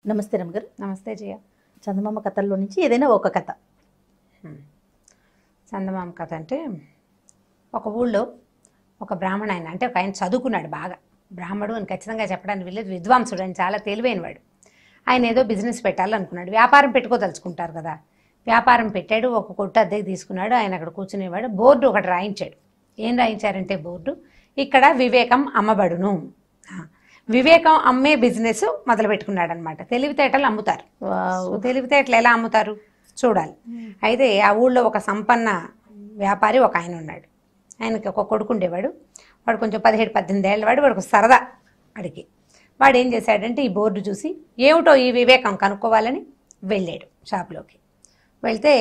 నమస్తే రమగారు. నమస్తే జయ. చందమామ కథల్లో నుంచి ఏదైనా ఒక కథ. చందమామ కథ అంటే ఒక ఊళ్ళో ఒక బ్రాహ్మణ ఆయన, అంటే ఒక ఆయన చదువుకున్నాడు బాగా, బ్రాహ్మడు అని ఖచ్చితంగా చెప్పడానికి వెళ్ళేది, విద్వాంసుడు అని, చాలా తెలివైనవాడు. ఆయన ఏదో బిజినెస్ పెట్టాలనుకున్నాడు, వ్యాపారం పెట్టుకోదలుచుకుంటారు కదా. వ్యాపారం పెట్టాడు, ఒక కొట్టు అద్దెకి తీసుకున్నాడు. ఆయన అక్కడ కూర్చునేవాడు. బోర్డు ఒకటి రాయించాడు. ఏం రాయించారంటే బోర్డు, ఇక్కడ వివేకం అమ్మబడును. వివేకం అమ్మే బిజినెస్ మొదలు పెట్టుకున్నాడు అనమాట. తెలివితేటలు అమ్ముతారు. తెలివితేటలు ఎలా అమ్ముతారు చూడాలి. అయితే ఆ ఊళ్ళో ఒక సంపన్న వ్యాపారి ఒక ఆయన ఉన్నాడు. ఆయనకి ఒక కొడుకు ఉండేవాడు. వాడు కొంచెం 17-18 ఏళ్ళ వాడు. వాడికి సరదా వాడికి. వాడు ఏం చేశాడంటే ఈ బోర్డు చూసి ఏమిటో ఈ వివేకం కనుక్కోవాలని వెళ్ళాడు షాప్లోకి. వెళ్తే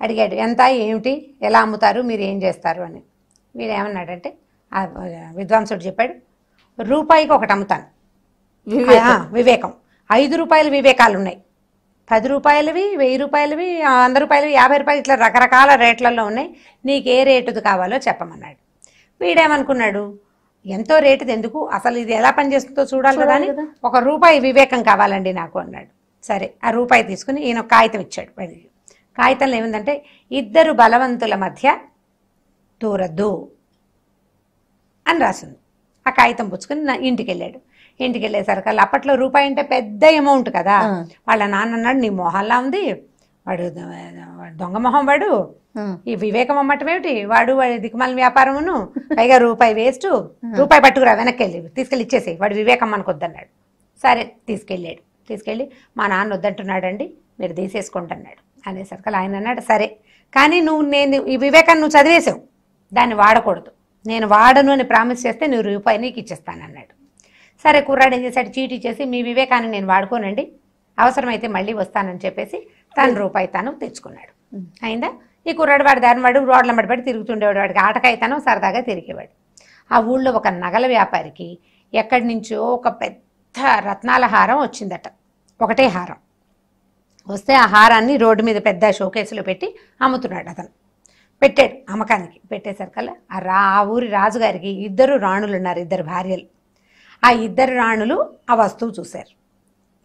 అడిగాడు, ఎంత, ఏమిటి, ఎలా అమ్ముతారు, మీరు ఏం చేస్తారు అని. వీడు ఏమన్నాడంటే, ఆ విద్వాంసుడు చెప్పాడు, రూపాయికి ఒకటి అమ్ముతాను వివేకం. 5 రూపాయల వివేకాలు ఉన్నాయి, 10 రూపాయలవి, 1000 రూపాయలవి, 100 రూపాయలవి, 50 రూపాయలు, ఇట్లా రకరకాల రేట్లలో ఉన్నాయి. నీకు ఏ రేటుది కావాలో చెప్పమన్నాడు. వీడేమనుకున్నాడు, ఎంతో రేటుది ఎందుకు, అసలు ఇది ఎలా పనిచేస్తుందో చూడాలి కదా అని, 1 రూపాయి వివేకం కావాలండి నాకు అన్నాడు. సరే, ఆ రూపాయి తీసుకుని ఈయన కాగితం ఇచ్చాడు. కాగితంలో ఏముందంటే, 2 బలవంతుల మధ్య దూరద్దు అని రాసింది. ఆ కాగితం పుచ్చుకుని ఇంటికి వెళ్ళాడు. ఇంటికి వెళ్ళేసరికి అప్పట్లో రూపాయి అంటే పెద్ద అమౌంట్ కదా. వాళ్ళ నాన్న అన్నాడు, నీ మొహల్లా ఉంది, వాడు దొంగ మొహం, వాడు ఈ వివేకం అమ్మటం ఏమిటి, వాడు దిక్కుమాల వ్యాపారమును, పైగా రూపాయి వేస్ట్, రూపాయి పట్టుకురా, వెనక్కి వెళ్ళి తీసుకెళ్ళి ఇచ్చేసి, వాడు వివేకం అనుకొద్దన్నాడు. సరే తీసుకెళ్ళాడు. తీసుకెళ్ళి, మా నాన్న వద్దంటున్నాడండి, మీరు తీసేసుకుంటున్నాడు అనేసరికి ఆయన అన్నాడు, సరే కానీ నేను ఈ వివేకాన్ని నువ్వు చదివేసావు, దాన్ని వాడకూడదు, నేను వాడను అని ప్రామిస్ చేస్తే నువ్వు రూపాయి నీకు ఇచ్చేస్తానన్నాడు. సరే, కుర్రాడు ఏం చేశాడు, చీటీ చేసి, మీ వివేకాన్ని నేను వాడుకోనండి, అవసరమైతే మళ్ళీ వస్తానని చెప్పేసి తను రూపాయి తాను తెచ్చుకున్నాడు. అయిందా. ఈ కుర్రాడు వాడి దాని వాడు రోడ్ల మడిపడి తిరుగుతుండేవాడు. వాడికి ఆటకాయితనం సరదాగా తిరిగేవాడు. ఆ ఊళ్ళో ఒక నగల వ్యాపారికి ఎక్కడి నుంచో ఒక పెద్ద రత్నాల హారం వచ్చిందట. ఒకటే హారం వస్తే ఆ హారాన్ని రోడ్డు మీద పెద్ద షోకేసులో పెట్టి అమ్ముతున్నాడు. అతను పెట్టాడు అమ్మకానికి. పెట్టేసరికల్లా ఆ ఊరి రాజుగారికి 2 రాణులు ఉన్నారు, 2 భార్యలు. ఆ 2 రాణులు ఆ వస్తువు చూశారు,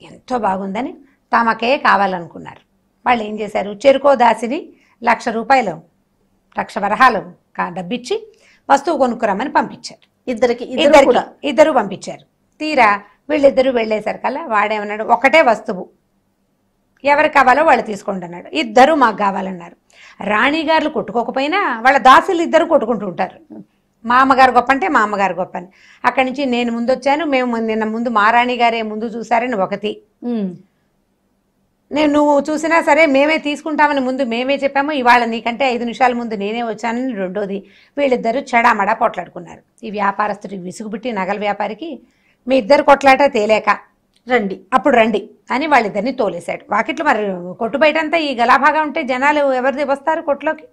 ఎంతో బాగుందని తమకే కావాలనుకున్నారు. వాళ్ళు ఏం చేశారు, చెరుకో దాసిని 1,00,000 రూపాయలు, 1,00,000 వరహాలు డబ్బిచ్చి వస్తువు కొనుక్కురమ్మని పంపించారు. ఇద్దరు పంపించారు. తీరా వీళ్ళిద్దరూ వెళ్ళేసరికల్లా వాడేమన్నాడు, ఒకటే వస్తువు, ఎవరికి కావాలో వాళ్ళు తీసుకోండి అన్నాడు. 2 మాకు కావాలన్నారు. రాణిగారులు కొట్టుకోకపోయినా వాళ్ళ దాసులు 2 కొట్టుకుంటూ ఉంటారు. మా అమ్మగారు గొప్ప అంటే మా అమ్మగారు గొప్ప అని. అక్కడి నుంచి నేను ముందు వచ్చాను, మేము నిన్న ముందు మా రాణిగారే ముందు చూసారని ఒకటి, నువ్వు చూసినా సరే మేమే తీసుకుంటామని ముందు మేమే చెప్పాము, ఇవాళ నీకంటే 5 నిమిషాల ముందు నేనే వచ్చానని రెండోది. వీళ్ళిద్దరూ చెడామడా కొట్లాడుకున్నారు. ఈ వ్యాపారస్తుడికి విసుగుబుట్టి నగల వ్యాపారికి, మీ 2 కొట్లాట తేలేక అప్పుడు రండి అని వాళ్ళిద్దరిని తోలేశాడు. వాకిట్లో మరి కొట్టు బయటంతా ఈ గలాభాగా ఉంటే జనాలు ఎవరిది వస్తారు, కొట్టులోకి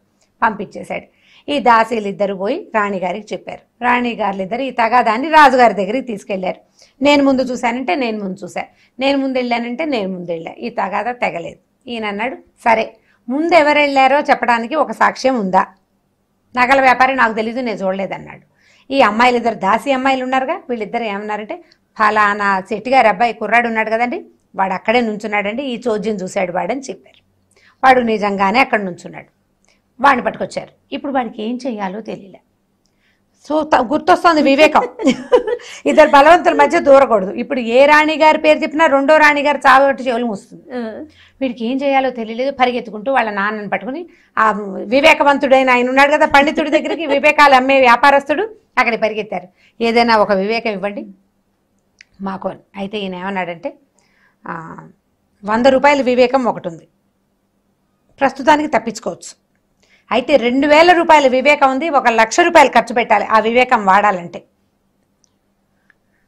పంపించేశాడు. ఈ దాసీలు 2 పోయి రాణిగారికి చెప్పారు. రాణిగారులు 2 ఈ తగాదాన్ని రాజుగారి దగ్గరికి తీసుకెళ్లారు. నేను ముందు చూశానంటే నేను ముందు చూశా, నేను ముందు వెళ్ళానంటే నేను ముందు వెళ్ళా, ఈ తగాదా తెగలేదు. ఈయన అన్నాడు, సరే ముందు ఎవరు వెళ్ళారో చెప్పడానికి ఒక సాక్ష్యం ఉందా? నగల వ్యాపారి నాకు తెలీదు, నేను చూడలేదన్నాడు. ఈ అమ్మాయిలు 2 దాసీ అమ్మాయిలు ఉన్నారుగా, వీళ్ళిద్దరు ఏమన్నారంటే, ఫలానా శెట్టిగారి అబ్బాయి కుర్రాడు ఉన్నాడు కదండి, వాడు అక్కడే నుంచున్నాడండి, ఈ చోద్యం చూశాడు వాడని చెప్పారు. వాడు నిజంగానే అక్కడ నుంచున్నాడు. వాడిని పట్టుకొచ్చారు. ఇప్పుడు వాడికి ఏం చెయ్యాలో తెలియలే. సో గుర్తొస్తుంది వివేకం. 2 బలవంతుల మధ్య దూరకూడదు. ఇప్పుడు ఏ రాణిగారి పేరు చెప్పినా రెండో రాణిగారు చావట్టి చెవులు మూస్తుంది. వీడికి ఏం చేయాలో తెలియలేదు. పరిగెత్తుకుంటూ వాళ్ళ నాన్నని పట్టుకుని, ఆ వివేకవంతుడైన ఆయన ఉన్నాడు కదా పండితుడి దగ్గరికి, వివేకాలు అమ్మే వ్యాపారస్తుడు, అక్కడికి పరిగెత్తారు. ఏదైనా ఒక వివేకం ఇవ్వండి మాకు అని. అయితే ఈయన ఏమన్నాడంటే, 100 రూపాయల వివేకం ఒకటి ఉంది, ప్రస్తుతానికి తప్పించుకోవచ్చు. అయితే 2,000 రూపాయల వివేకం ఉంది, 1,00,000 రూపాయలు ఖర్చు పెట్టాలి ఆ వివేకం వాడాలంటే,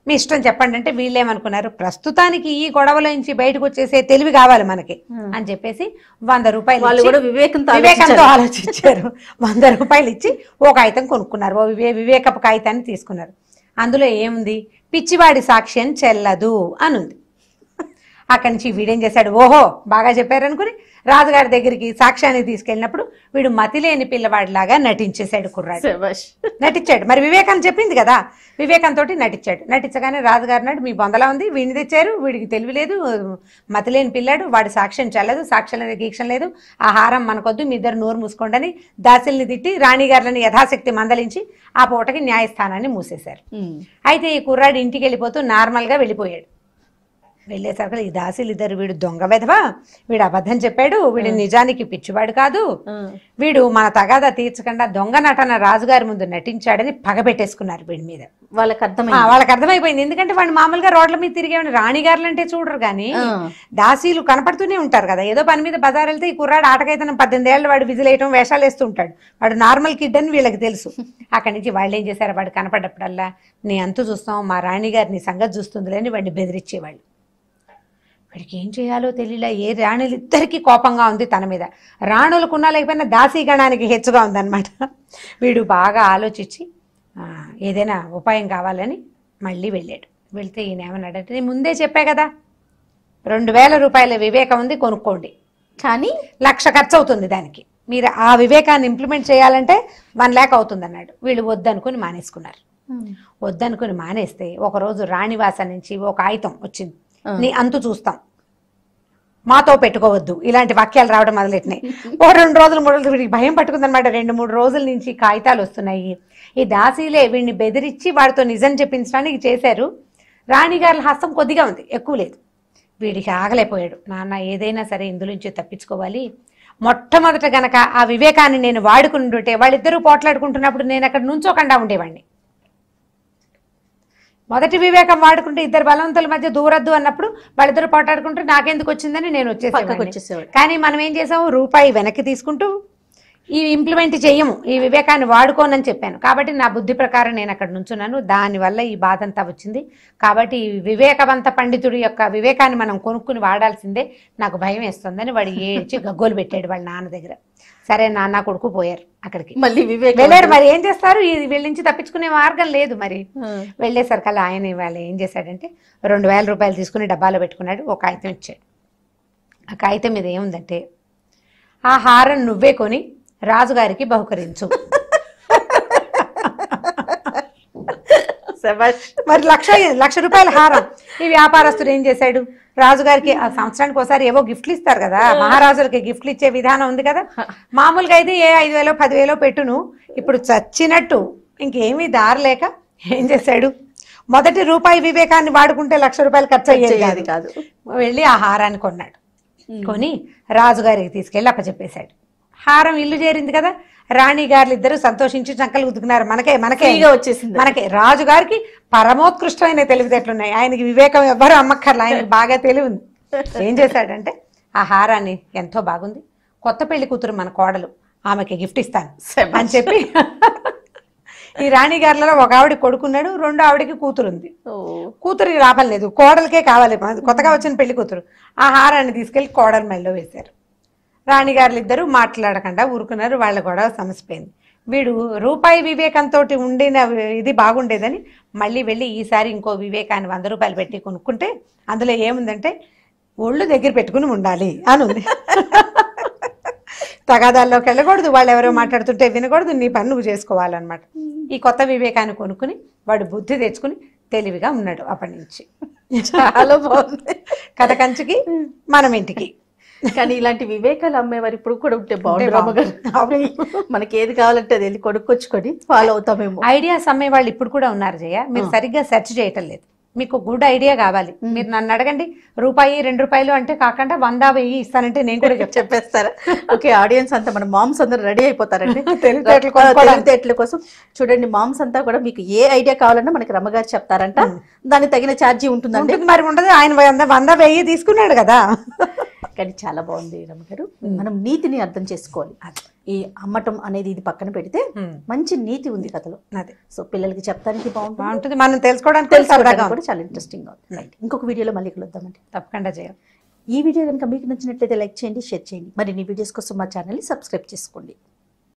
మీ ఇష్టం చెప్పండి అంటే, వీళ్ళేమనుకున్నారు, ప్రస్తుతానికి ఈ గొడవలో నుంచి బయటకు వచ్చేసే తెలివి కావాలి మనకి అని చెప్పేసి 100 రూపాయలు వివేకంతో ఆలోచించారు. 100 రూపాయలు ఇచ్చి ఓ కాగితం కొనుక్కున్నారు. ఓ వివేకపు కాగితాన్ని తీసుకున్నారు. అందులో ఏముంది, పిచ్చివాడి సాక్ష్యం చెల్లదు అని ఉంది. అక్కడి నుంచి వీడేం చేశాడు, ఓహో బాగా చెప్పారనుకుని రాజుగారి దగ్గరికి సాక్ష్యాన్ని తీసుకెళ్ళినప్పుడు వీడు మతిలేని పిల్లవాడిలాగా నటించేశాడు కుర్రాడు. నటించాడు. మరి వివేకాన్ని చెప్పింది కదా, వివేకంతో నటించాడు. నటించగానే రాజుగారు నాడు మీ బొందలా ఉంది, వీడిని తెచ్చారు, వీడికి తెలివి లేదు, మతిలేని పిల్లాడు, వాడి సాక్ష్యం చెల్లదు, సాక్ష్యం లేదు, గీక్షం లేదు, ఆ హారం మనకొద్దు, మీ ఇద్దరు నోరు మూసుకోండి అని దాసిల్ని తిట్టి రాణిగారులని యథాశక్తి మందలించి ఆ పూటకి న్యాయస్థానాన్ని మూసేశారు. అయితే ఈ కుర్రాడు ఇంటికి వెళ్ళిపోతూ నార్మల్గా వెళ్ళిపోయాడు. వెళ్ళేసరికి ఈ దాసీలు ఇద్దరు, వీడు దొంగ వెధవా, వీడు అబద్ధం చెప్పాడు, వీడు నిజానికి పిచ్చివాడు కాదు, వీడు మన తగాదా తీర్చకుండా దొంగ నటన రాజుగారి ముందు నటించాడని పగబెట్టేసుకున్నారు వీడి మీద. వాళ్ళకి అర్థమైపోయింది. ఎందుకంటే వాడు మామూలుగా రోడ్ల మీద తిరిగేవాడు, రాణిగారులు అంటే చూడరు కానీ దాసీలు కనపడుతూనే ఉంటారు కదా. ఏదో పని మీద బజార్ వెళ్తే ఈ కుర్రాడు ఆటకైతే 18 ఏళ్ళు వాడు విజిలేయటం వేషాలు వేస్తూ ఉంటాడు, వాడు నార్మల్ కిడ్ అని వీళ్ళకి తెలుసు. అక్కడి నుంచి వాళ్ళు ఏం చేశారు, వాడు కనపడ్డప్పుడల్లా నీ అంతు చూస్తాం, మా రాణిగారు నీ సంగతి చూస్తుందిలే అని వాడిని బెదిరించేవాళ్ళు. వీడికి ఏం చేయాలో తెలియలే. ఏ రాణులు ఇద్దరికీ కోపంగా ఉంది తన మీద, రాణులకున్నా లేకపోయినా దాసీగణానికి హెచ్చుగా ఉందన్నమాట. వీడు బాగా ఆలోచించి ఏదైనా ఉపాయం కావాలని మళ్ళీ వెళ్ళాడు. వెళ్తే ఈయన ఏమన్నాడంటే, నేను ముందే చెప్పా కదా 2000 రూపాయల వివేకం ఉంది, కొనుక్కోండి, కానీ 1,00,000 ఖర్చు అవుతుంది దానికి, మీరు ఆ వివేకాన్ని ఇంప్లిమెంట్ చేయాలంటే 1 lakh అవుతుంది అన్నాడు. వీళ్ళు వద్దనుకుని మానేసుకున్నారు. వద్దనుకుని మానేస్తే ఒకరోజు రాణివాస నుంచి ఒక ఆయుధం వచ్చింది, నీ అంతు చూస్తాం, మాతో పెట్టుకోవద్దు, ఇలాంటి వాక్యాలు రావడం మొదలెట్టినాయి. 2 రోజులు 3 రోజులు వీడికి భయం పట్టుకుందనమాట. 2-3 రోజుల నుంచి కాగితాలు వస్తున్నాయి. ఈ దాసీలే వీడిని బెదిరించి వాడితో నిజం చెప్పించడానికి చేశారు. రాణిగారుల హస్తం కొద్దిగా ఉంది, ఎక్కువ లేదు. వీడికి ఆగలేకపోయాడు. నాన్న ఏదైనా సరే ఇందులోంచి తప్పించుకోవాలి, మొట్టమొదట గనక ఆ వివేకాన్ని నేను వాడుకుంటుంటే వాళ్ళిద్దరూ పోట్లాడుకుంటున్నప్పుడు నేను అక్కడ నుంచోకుండా ఉండేవాడిని. మొదటి వివేకం వాడుకుంటే ఇద్దరు బలవంతుల మధ్య దూరద్దు అన్నప్పుడు వాళ్ళిద్దరు పోటాడుకుంటూ నాకెందుకు వచ్చిందని నేను వచ్చేసేవాడిని. కానీ మనం ఏం చేసాము, రూపాయి వెనక్కి తీసుకుంటూ ఈ ఇంప్లిమెంట్ చెయ్యము, ఈ వివేకాన్ని వాడుకోనని చెప్పాను. కాబట్టి నా బుద్ధి ప్రకారం నేను అక్కడ నుంచున్నాను, దానివల్ల ఈ బాధ అంతా వచ్చింది. కాబట్టి ఈ వివేకవంత పండితుడి యొక్క వివేకాన్ని మనం కొనుక్కుని వాడాల్సిందే, నాకు భయం వేస్తుందని వాడు ఏడ్చి గగ్గోలు పెట్టాడు వాళ్ళ నాన్న దగ్గర. సరే నాన్న కొడుకు పోయారు అక్కడికి, మళ్ళీ వెళ్ళారు. మరి ఏం చేస్తారు, వీళ్ళ నుంచి తప్పించుకునే మార్గం లేదు. మరి వెళ్ళేసరికల్లా ఆయన వాళ్ళు ఏం చేశాడంటే 2000 రూపాయలు తీసుకుని డబ్బాలో పెట్టుకున్నాడు, ఒక కాగితం ఇచ్చాడు. ఆ కాగితం మీద ఏముందంటే, ఆ హారం నువ్వే కొని రాజుగారికి బహుకరించు. మరి 1,00,000 రూపాయల హారం. ఈ వ్యాపారస్తుడు ఏం చేశాడు, రాజుగారికి ఆ సంవత్సరానికి ఒకసారి ఏవో గిఫ్ట్లు ఇస్తారు కదా, మహారాజులకి గిఫ్ట్లు ఇచ్చే విధానం ఉంది కదా. మామూలుగా అయితే ఏ 5,000 10,000 పెట్టును, ఇప్పుడు చచ్చినట్టు ఇంకేమీ దారలేక ఏం చేశాడు, మొదటి రూపాయి వివేకాన్ని వాడుకుంటే 1,00,000 రూపాయలు ఖర్చు అయ్యేది కాదు. వెళ్ళి ఆ హారాన్ని కొన్నాడు. కొని రాజుగారికి తీసుకెళ్ళి అప్పచెప్పేశాడు. హారం ఇల్లు చేరింది కదా, రాణిగారులు ఇద్దరు సంతోషించి చంకలు గుద్దుకున్నారు. మనకే వచ్చేసింది. మనకే రాజుగారికి పరమోత్కృష్టమైన తెలివితేటలున్నాయి, ఆయనకి వివేకం ఎవ్వరూ అమ్మక్కర్లా, ఆయనకి బాగా తెలివి ఉంది. ఏం చేశాడంటే, ఆ హారాన్ని ఎంతో బాగుంది, కొత్త పెళ్లి కూతురు మన కోడలు, ఆమెకి గిఫ్ట్ ఇస్తాను అని చెప్పి ఈ రాణిగారులలో ఒక ఆవిడ కొడుకున్నాడు, 2వ ఆవిడకి కూతురుంది. కూతురికి లాభం లేదు, కోడలకే కావాలి, కొత్తగా వచ్చిన పెళ్లి కూతురు. ఆ హారాన్ని తీసుకెళ్లి కోడల మెడలో వేశారు. రాణిగారులు ఇద్దరు మాట్లాడకుండా ఊరుకున్నారు. వాళ్ళ గొడవ సమసిపోయింది. వీడు రూపాయి వివేకంతో ఉండిన ఇది బాగుండేదని మళ్ళీ వెళ్ళి ఈసారి ఇంకో వివేకాన్ని 100 రూపాయలు పెట్టి కొనుక్కుంటే అందులో ఏముందంటే, ఒళ్ళు దగ్గర పెట్టుకుని ఉండాలి అని ఉంది. తగాదాల్లోకి వెళ్ళకూడదు, వాళ్ళు ఎవరో మాట్లాడుతుంటే వినకూడదు, నీ పని నువ్వు చేసుకోవాలన్నమాట. ఈ కొత్త వివేకాన్ని కొనుక్కుని వాడు బుద్ధి తెచ్చుకుని తెలివిగా ఉన్నాడు అప్పటి నుంచి. చాలా బాగుంది కథ. కంచికి మనం ఇంటికి. కానీ ఇలాంటి వివేకాలు అమ్మేవారు ఇప్పుడు కూడా ఉంటే బాగుంటుంది. మనకి ఏది కావాలంటే అది వెళ్ళి కొనుక్కొచ్చుకొని ఫాలో అవుతామేమో. ఐడియాస్ అమ్మేవాళ్ళు ఇప్పుడు కూడా ఉన్నారు జయ, మీరు సరిగ్గా సెర్చ్ చేయటం లేదు. మీకు గుడ్ ఐడియా కావాలి, మీరు నన్ను అడగండి, రూపాయి 2 రూపాయలు అంటే కాకుండా 100 1000 ఇస్తానంటే నేను కూడా చెప్పేస్తారా? ఓకే, ఆడియన్స్ అంతా మన మామ్స్ అందరూ రెడీ అయిపోతారండి తెలివితేటల కోసం. చూడండి, మామ్స్ అంతా కూడా మీకు ఏ ఐడియా కావాలన్నా మనకి రమ్మగారు చెప్తారంట, దానికి తగిన ఛార్జీ ఉంటుందండి. మరి ఉండదు, ఆయన 100 1000 తీసుకున్నాడు కదా. కానీ చాలా బాగుంది రమ్మగారు. మనం నీతిని అర్థం చేసుకోవాలి. ఈ అమ్మటం అనేది ఇది పక్కన పెడితే మంచి నీతి ఉంది కథలో. అదే, సో పిల్లలకి చెప్పడానికి బాగుంటుంది, మనం తెలుసుకోవడానికి కూడా చాలా ఇంట్రెస్టింగ్ గా ఉంది. ఇంకొక వీడియోలో మళ్ళీ కలుద్దామండి. తప్పకుండా చేయాలి. ఈ వీడియో కనుక మీకు నచ్చినట్లయితే లైక్ చేయండి, షేర్ చేయండి. మరిన్ని వీడియోస్ కోసం మా ఛానల్ని సబ్స్క్రైబ్ చేసుకోండి.